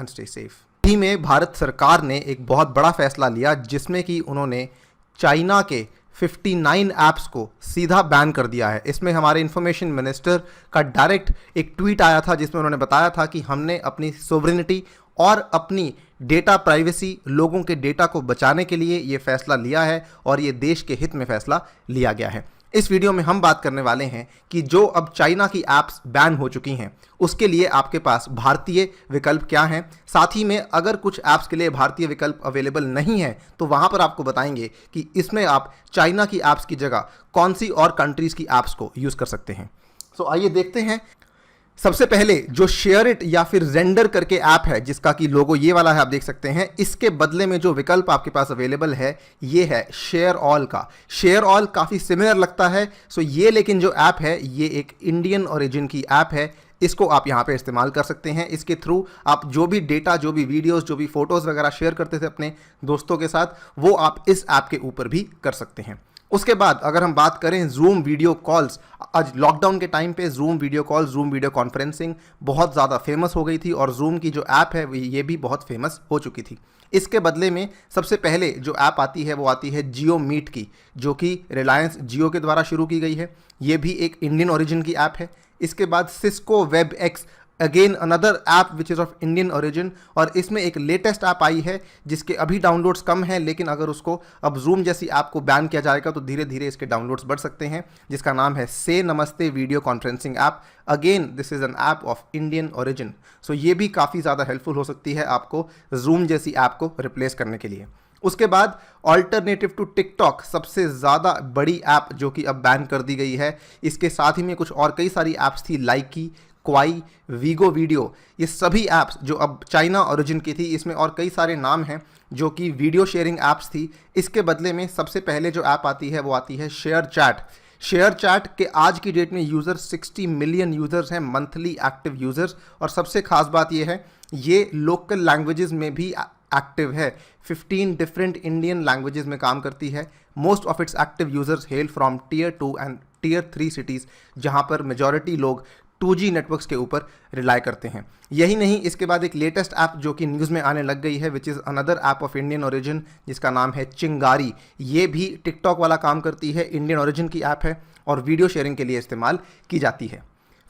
And stay safe. ही में भारत सरकार ने एक बहुत बड़ा फैसला लिया जिसमें कि उन्होंने चाइना के 59 ऐप्स को सीधा बैन कर दिया है। इसमें हमारे इंफॉर्मेशन मिनिस्टर का डायरेक्ट एक ट्वीट आया था जिसमें उन्होंने बताया था कि हमने अपनी सोवरेनिटी और अपनी डेटा प्राइवेसी, लोगों के डेटा को बचाने के लिए ये फैसला लिया है और ये देश के हित में फैसला लिया गया है। इस वीडियो में हम बात करने वाले हैं कि जो अब चाइना की ऐप्स बैन हो चुकी हैं उसके लिए आपके पास भारतीय विकल्प क्या हैं, साथ ही में अगर कुछ ऐप्स के लिए भारतीय विकल्प अवेलेबल नहीं है तो वहां पर आपको बताएंगे कि इसमें आप चाइना की ऐप्स की जगह कौन सी और कंट्रीज की ऐप्स को यूज़ कर सकते हैं। सो आइए देखते हैं। सबसे पहले जो शेयर इट या फिर जेंडर करके ऐप है जिसका कि लोगो ये वाला है, आप देख सकते हैं, इसके बदले में जो विकल्प आपके पास अवेलेबल है ये है शेयर ऑल का। शेयर ऑल काफ़ी सिमिलर लगता है। सो ये लेकिन जो ऐप है ये एक इंडियन ओरिजिन की ऐप है, इसको आप यहाँ पे इस्तेमाल कर सकते हैं। इसके थ्रू आप जो भी डेटा, जो भी वीडियोस, जो भी फोटोज़ वगैरह शेयर करते थे अपने दोस्तों के साथ, वो आप इस ऐप के ऊपर भी कर सकते हैं। उसके बाद अगर हम बात करें जूम वीडियो कॉल्स, आज लॉकडाउन के टाइम पे zoom video call, zoom video conferencing बहुत ज़्यादा फेमस हो गई थी और जूम की जो ऐप है ये भी बहुत फेमस हो चुकी थी। इसके बदले में सबसे पहले जो ऐप आती है वो आती है जियो मीट की, जो कि रिलायंस जियो के द्वारा शुरू की गई है। ये भी एक इंडियन ओरिजिन की ऐप है। इसके बाद Cisco web x, again another app which is of Indian origin, और इसमें एक लेटेस्ट ऐप आई है जिसके अभी डाउनलोड्स कम हैं, लेकिन अगर उसको अब जूम जैसी ऐप को बैन किया जाएगा तो धीरे धीरे इसके डाउनलोड्स बढ़ सकते हैं, जिसका नाम है से Namaste video conferencing app. Again this is an app of Indian origin. So ये भी काफ़ी ज़्यादा हेल्पफुल हो सकती है आपको जूम जैसी ऐप को रिप्लेस करने के लिए। उसके बाद ऑल्टरनेटिव टू टिकटॉक, सबसे ज़्यादा बड़ी ऐप जो कि अब बैन कर दी गई है। इसके साथ ही में कुछ और कई सारी ऐप्स थी, लाइकी, क्वाई, वीगो वीडियो, ये सभी ऐप्स जो अब चाइना ओरिजिन की थी। इसमें और कई सारे नाम हैं जो कि वीडियो शेयरिंग ऐप्स थी। इसके बदले में सबसे पहले जो ऐप आती है वो आती है शेयर चैट। शेयर चैट के आज की डेट में यूज़र 60 मिलियन यूज़र्स हैं, मंथली एक्टिव यूज़र्स, और सबसे खास बात ये है ये लोकल लैंग्वेजेस में भी एक्टिव है। 15 डिफरेंट इंडियन लैंग्वेजेस में काम करती है। Most of its active users hail from tier 2 and tier 3 cities, जहाँ पर मेजॉरिटी लोग 2G नेटवर्क्स के ऊपर रिलाई करते हैं। यही नहीं, इसके बाद एक लेटेस्ट ऐप जो कि न्यूज़ में आने लग गई है which is another app of Indian origin, जिसका नाम है चिंगारी। ये भी टिकटॉक वाला काम करती है, इंडियन ओरिजिन की ऐप है और वीडियो शेयरिंग के लिए इस्तेमाल की जाती है।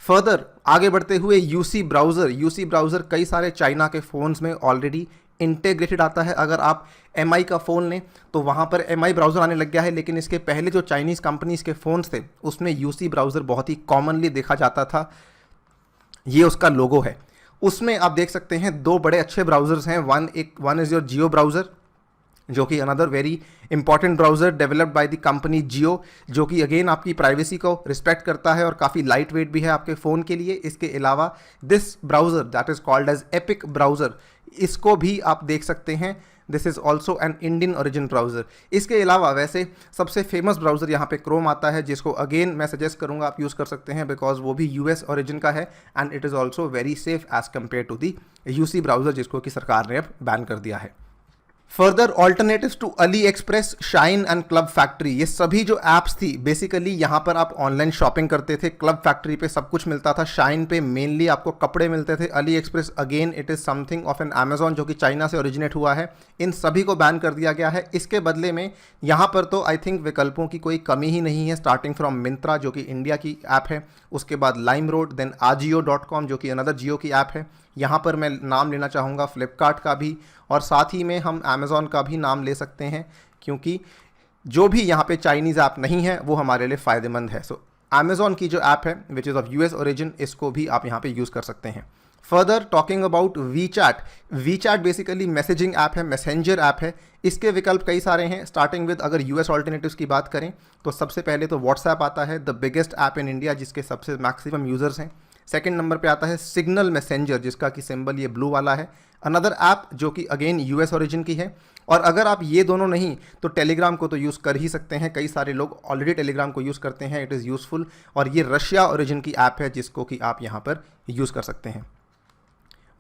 फर्दर आगे बढ़ते हुए यूसी ब्राउज़र कई सारे चाइना के फ़ोन्स में ऑलरेडी इंटीग्रेटेड आता है। अगर आप MI का फ़ोन लें तो वहाँ पर MI ब्राउज़र आने लग गया है, लेकिन इसके पहले जो चाइनीज़ कंपनीज़ के फ़ोन्स थे उसमें यूसी ब्राउज़र बहुत ही कॉमनली देखा जाता था। ये उसका लोगो है। उसमें आप देख सकते हैं दो बड़े अच्छे ब्राउज़र्स हैं। One is your Jio browser, जो कि another very important browser developed by the company Jio, जो कि अगेन आपकी प्राइवेसी को रिस्पेक्ट करता है और काफ़ी लाइट वेट भी है आपके फ़ोन के लिए। इसके अलावा this browser that is called as Epic browser, इसको भी आप देख सकते हैं। This is also an Indian origin browser. इसके अलावा वैसे सबसे फेमस ब्राउज़र यहाँ पे क्रोम आता है, जिसको अगेन मैं सजेस्ट करूँगा आप यूज़ कर सकते हैं बिकॉज वो भी US ओरिजिन का है and it is also very safe as compare to the UC browser, जिसको कि सरकार ने अब बैन कर दिया है। Further alternatives to AliExpress, Shein and Club Factory, ये सभी जो ऐप्स थी बेसिकली यहाँ पर आप ऑनलाइन शॉपिंग करते थे। क्लब फैक्ट्री पे सब कुछ मिलता था, शाइन पे मेनली आपको कपड़े मिलते थे, AliExpress again it is something of an Amazon जो कि चाइना से ओरिजिनेट हुआ है। इन सभी को बैन कर दिया गया है। इसके बदले में यहाँ पर तो आई थिंक विकल्पों की कोई कमी ही नहीं है, स्टार्टिंग फ्रॉम मिंत्रा जो कि इंडिया की ऐप है, उसके बाद लाइमरोड, देन Ajio.com जो कि अनदर जियो की ऐप है। यहाँ पर मैं नाम लेना चाहूँगा फ्लिपकार्ट का भी, और साथ ही में हम अमेज़ॉन का भी नाम ले सकते हैं, क्योंकि जो भी यहाँ पे चाइनीज़ ऐप नहीं है वो हमारे लिए फ़ायदेमंद है। सो अमेज़ॉन की जो ऐप है which is of US origin, इसको भी आप यहाँ पे यूज़ कर सकते हैं। Further talking about WeChat basically messaging app है, मैसेंजर ऐप है। इसके विकल्प कई सारे हैं, स्टार्टिंग विद अगर US ऑल्टरनेटिव्स की बात करें तो सबसे पहले तो व्हाट्सएप आता है, the biggest app in India जिसके सबसे मैक्सिमम यूज़र्स हैं। सेकंड नंबर पे आता है सिग्नल मैसेंजर, जिसका कि सिंबल ये ब्लू वाला है, अनदर ऐप जो कि अगेन US ओरिजिन की है। और अगर आप ये दोनों नहीं तो टेलीग्राम को तो यूज़ कर ही सकते हैं, कई सारे लोग ऑलरेडी टेलीग्राम को यूज़ करते हैं, इट इज़ यूज़फुल, और ये रशिया ओरिजिन की ऐप है जिसको कि आप यहाँ पर यूज़ कर सकते हैं।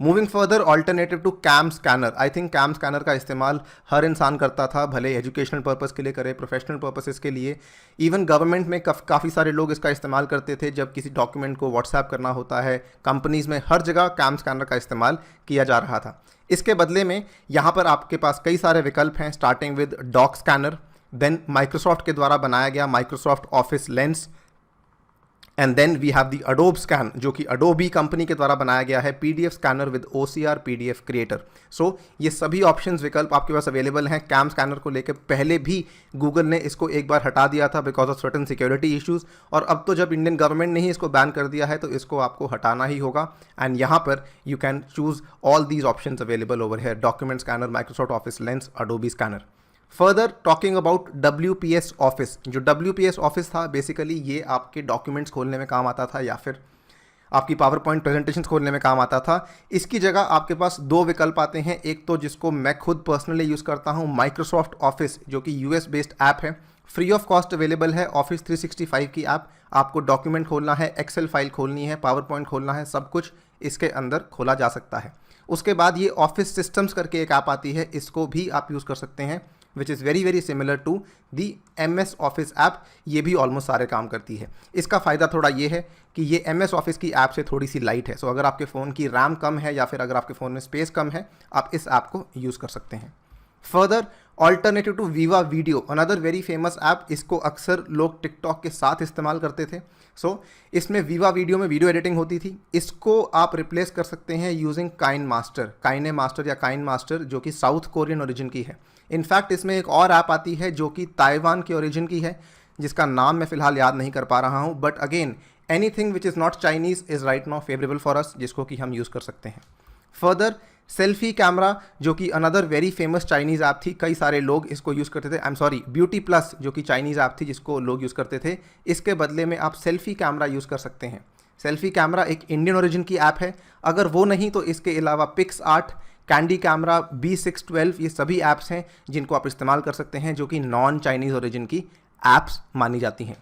Moving further, alternative to CamScanner. I think CamScanner का इस्तेमाल हर इंसान करता था, भले एजुकेशनल पर्पस के लिए करे, प्रोफेशनल पर्पसेस के लिए, इवन गवर्नमेंट में काफ़ी सारे लोग इसका इस्तेमाल करते थे जब किसी डॉक्यूमेंट को व्हाट्सएप करना होता है। कंपनीज़ में हर जगह कैम स्कैनर का इस्तेमाल किया जा रहा था। इसके बदले में यहाँ पर आपके पास कई सारे विकल्प हैं, starting with doc scanner, then Microsoft के द्वारा बनाया गया Microsoft Office Lens, and then we have the Adobe scan जो कि अडोबी कंपनी के द्वारा बनाया गया है, PDF scanner with OCR PDF creator. So ये सभी ऑप्शंस विकल्प आपके पास अवेलेबल हैं। कैम स्कैनर को लेकर पहले भी गूगल ने इसको एक बार हटा दिया था because of certain security issues, और अब तो जब इंडियन गवर्नमेंट ने ही इसको बैन कर दिया है तो इसको आपको हटाना ही होगा। एंड यहाँ पर you can choose all these options available over here, document scanner, Microsoft Office lens, Adobe scanner. Further talking about WPS office, जो WPS ऑफिस था बेसिकली ये आपके डॉक्यूमेंट्स खोलने में काम आता था या फिर आपकी पावर पॉइंट प्रेजेंटेशंस खोलने में काम आता था। इसकी जगह आपके पास दो विकल्प आते हैं, एक तो जिसको मैं खुद पर्सनली यूज़ करता हूँ, माइक्रोसॉफ्ट ऑफिस, जो कि US बेस्ड ऐप है, फ्री ऑफ कॉस्ट अवेलेबल है। ऑफिस 365 की ऐप, आपको डॉक्यूमेंट खोलना है, एक्सेल फाइल खोलनी है, पावर पॉइंट खोलना है, सब कुछ इसके अंदर खोला जा सकता है। उसके बाद ये ऑफिस सिस्टम्स करके एक ऐप आती है, इसको भी आप यूज़ कर सकते हैं, which is very very similar to the MS office app. ये भी ऑलमोस्ट सारे काम करती है। इसका फ़ायदा थोड़ा ये है कि ये MS ऑफिस की ऐप से थोड़ी सी लाइट है। सो अगर आपके फ़ोन की रैम कम है या फिर अगर आपके फ़ोन में स्पेस कम है, आप इस ऐप को यूज़ कर सकते हैं। Further, alternative to VivaVideo, another very famous app. इसको अक्सर लोग टिकटॉक के साथ इस्तेमाल करते थे। सो इसमें वीवा वीडियो में वीडियो एडिटिंग होती थी, इसको आप रिप्लेस कर सकते हैं यूजिंग काइन मास्टर, काइने मास्टर या काइन मास्टर, जो कि साउथ कोरियन ओरिजिन की है। इनफैक्ट इसमें एक और ऐप आती है जो कि ताइवान के ओरिजिन की है, जिसका नाम मैं फिलहाल याद नहीं कर पा रहा हूँ, but again anything which is not Chinese is right now favourable for us, जिसको कि हम यूज़ कर सकते हैं। फर्दर, सेल्फी कैमरा, जो कि another very famous Chinese app थी, कई सारे लोग इसको यूज़ करते थे। I am sorry, beauty plus, जो कि चाइनीज़ ऐप थी जिसको लोग यूज़ करते थे, इसके बदले में आप सेल्फी कैमरा यूज़ कर सकते हैं। सेल्फी कैमरा एक इंडियन ओरिजिन की ऐप है, अगर वो नहीं तो इसके अलावा पिक्सआर्ट, कैंडी कैमरा, B612, ये सभी ऐप्स हैं जिनको आप इस्तेमाल कर सकते हैं, जो कि नॉन चाइनीज़ ओरिजिन की ऐप्स मानी जाती हैं।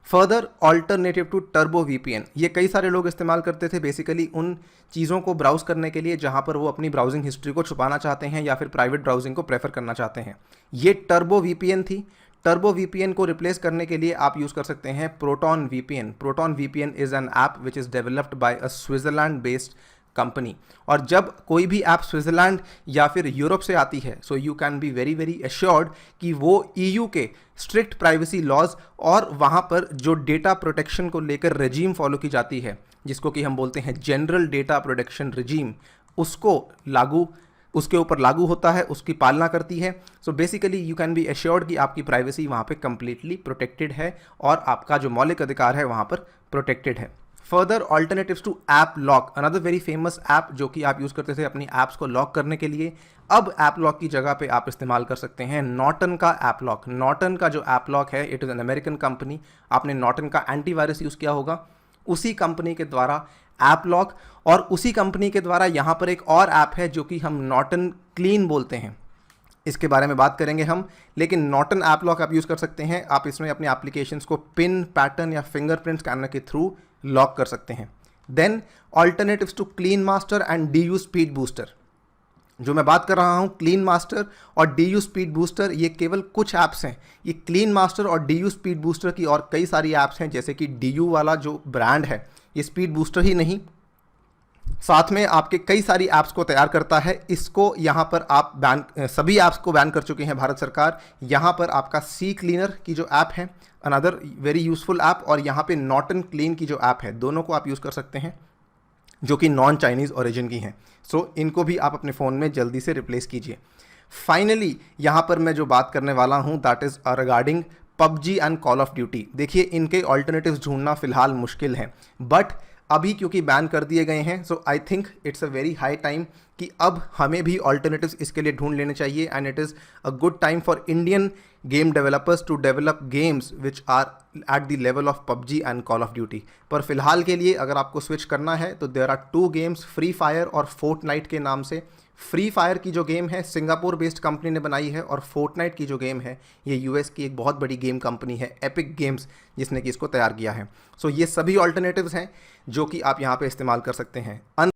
Further, alternative to turbo VPN, ये कई सारे लोग इस्तेमाल करते थे बेसिकली उन चीज़ों को ब्राउज़ करने के लिए जहाँ पर वो अपनी ब्राउजिंग हिस्ट्री को छुपाना चाहते हैं या फिर प्राइवेट ब्राउजिंग को प्रेफर करना चाहते हैं। ये टर्बो VPN थी। टर्बो VPN को रिप्लेस करने के लिए आप यूज़ कर सकते हैं proton VPN। Proton VPN is an app which is developed by a Switzerland based company, और जब कोई भी ऐप स्विट्ज़रलैंड या फिर यूरोप से आती है, so you can be very very assured कि वो EU के स्ट्रिक्ट प्राइवेसी लॉज और वहाँ पर जो डेटा प्रोटेक्शन को लेकर रेजीम फॉलो की जाती है, जिसको कि हम बोलते हैं जनरल डेटा प्रोटेक्शन रेजीम, उसके ऊपर लागू होता है, उसकी पालना करती है। So basically you can be assured कि आपकी प्राइवेसी वहाँ पे कंप्लीटली प्रोटेक्टेड है और आपका जो मौलिक अधिकार है वहाँ पर प्रोटेक्टेड है। Further, alternatives to app lock, another very famous app जो कि आप यूज़ करते थे अपनी ऐप्स को लॉक करने के लिए, अब ऐप लॉक की जगह पे आप इस्तेमाल कर सकते हैं नॉर्टन का ऐप लॉक। नॉर्टन का जो ऐप लॉक है, it is an American company. आपने नॉर्टन का एंटीवायरस यूज़ किया होगा, उसी कंपनी के द्वारा ऐप लॉक, और उसी कंपनी के द्वारा यहाँ पर एक और ऐप है जो कि हम नॉर्टन क्लीन बोलते हैं, इसके बारे में बात करेंगे हम। लेकिन नॉर्टन ऐप लॉक आप यूज़ कर सकते हैं, आप इसमें अपने एप्लीकेशंस को पिन, पैटर्न या फिंगरप्रिंट स्कैनर के थ्रू लॉक कर सकते हैं। Then alternatives to Clean Master and DU speed booster, जो मैं बात कर रहा हूँ क्लीन मास्टर और DU स्पीड बूस्टर, ये केवल कुछ ऐप्स हैं। ये क्लीन मास्टर और DU स्पीड बूस्टर की और कई सारी ऐप्स हैं, जैसे कि DU वाला जो ब्रांड है, ये स्पीड बूस्टर ही नहीं, साथ में आपके कई सारी ऐप्स को तैयार करता है। इसको यहाँ पर आप सभी ऐप्स को बैन कर चुके हैं भारत सरकार। यहाँ पर आपका सी क्लीनर की जो ऐप है, अनदर वेरी यूजफुल ऐप, और यहाँ पे नॉर्टन क्लीन की जो ऐप है, दोनों को आप यूज़ कर सकते हैं, जो कि नॉन चाइनीज़ ओरिजिन की हैं। सो इनको भी आप अपने फ़ोन में जल्दी से रिप्लेस कीजिए। फाइनली यहाँ पर मैं जो बात करने वाला हूँ, that is regarding PUBG and Call of duty. देखिए, इनके ऑल्टरनेटिव्स ढूंढना फ़िलहाल मुश्किल है, बट अभी क्योंकि बैन कर दिए गए हैं, so I think it's a very high time कि अब हमें भी ऑल्टरनेटिव्स इसके लिए ढूंढ लेने चाहिए, and it is a good time for Indian game developers to develop games which are at the level of PUBG and Call of Duty. पर फिलहाल के लिए अगर आपको स्विच करना है तो there are 2 games, Free Fire और फोर्टनाइट के नाम से। फ्री फायर की जो गेम है सिंगापुर बेस्ड कंपनी ने बनाई है, और फोर्टनाइट की जो गेम है ये US की एक बहुत बड़ी गेम कंपनी है, एपिक गेम्स, जिसने कि इसको तैयार किया है। सो ये सभी ऑल्टरनेटिव्स हैं जो कि आप यहाँ पे इस्तेमाल कर सकते हैं।